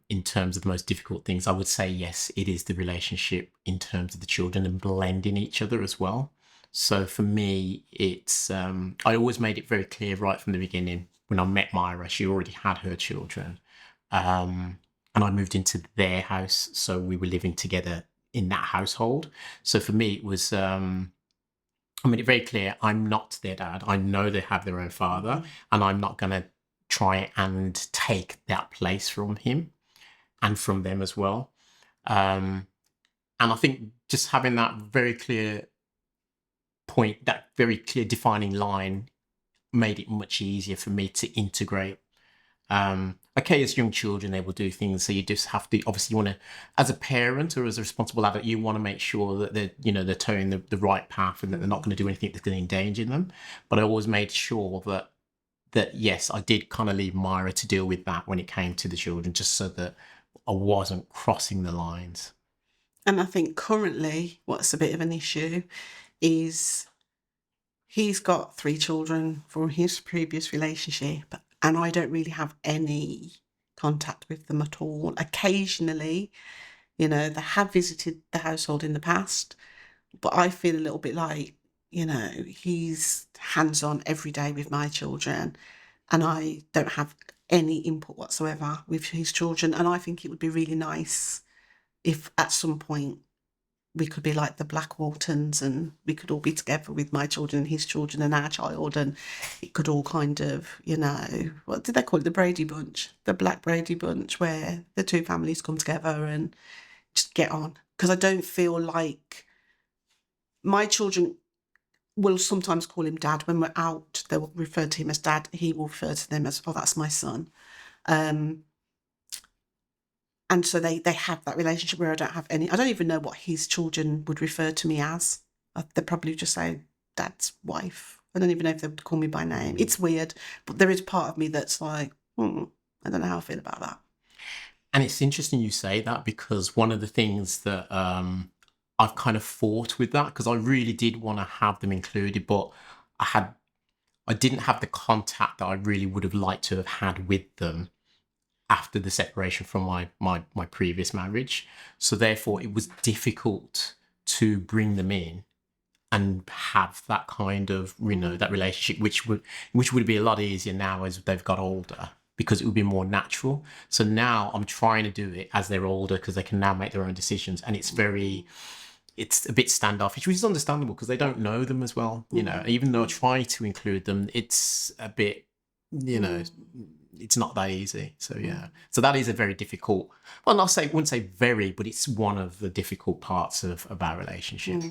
in terms of the most difficult things, I would say yes, it is the relationship in terms of the children and blending each other as well. So for me, it's I always made it very clear right from the beginning. When I met Myrah, she already had her children, and I moved into their house, so we were living together in that household. So for me, it was I made it very clear I'm not their dad. I know they have their own father, and I'm not going to try and take that place from him and from them as well. And I think just having that very clear point, that very clear defining line, made it much easier for me to integrate. Okay, as young children, they will do things, so you just have to, obviously, you want to, as a parent or as a responsible adult, you want to make sure that they're towing the right path and that they're not going to do anything that's going to endanger them. But I always made sure that yes, I did kind of leave Myrah to deal with that when it came to the children, just so that I wasn't crossing the lines. And I think currently what's a bit of an issue is he's got 3 children from his previous relationship, and I don't really have any contact with them at all. Occasionally, they have visited the household in the past, but I feel a little bit like, he's hands-on every day with my children, and I don't have any input whatsoever with his children. And I think it would be really nice if at some point we could be like the Black Waltons and we could all be together with my children and his children and our child, and it could all kind of, what did they call it? The Brady Bunch, the Black Brady Bunch, where the 2 families come together and just get on. Because I don't feel like my children will sometimes call him dad. When we're out, they will refer to him as dad. He will refer to them as, oh, that's my son. And so they have that relationship where I don't even know what his children would refer to me as. They'd probably just say dad's wife. I don't even know if they would call me by name. It's weird, but there is part of me that's like, I don't know how I feel about that. And it's interesting you say that, because one of the things that I've kind of fought with that, because I really did want to have them included, but I didn't have the contact that I really would have liked to have had with them after the separation from my previous marriage. So therefore it was difficult to bring them in and have that kind of, that relationship, which would be a lot easier now as they've got older, because it would be more natural. So now I'm trying to do it as they're older, because they can now make their own decisions, and it's a bit standoffish, which is understandable because they don't know them as well. Even though I try to include them, it's a bit, it's not that easy. So yeah, so that is a very difficult. Well, wouldn't say very, but it's one of the difficult parts of our relationship.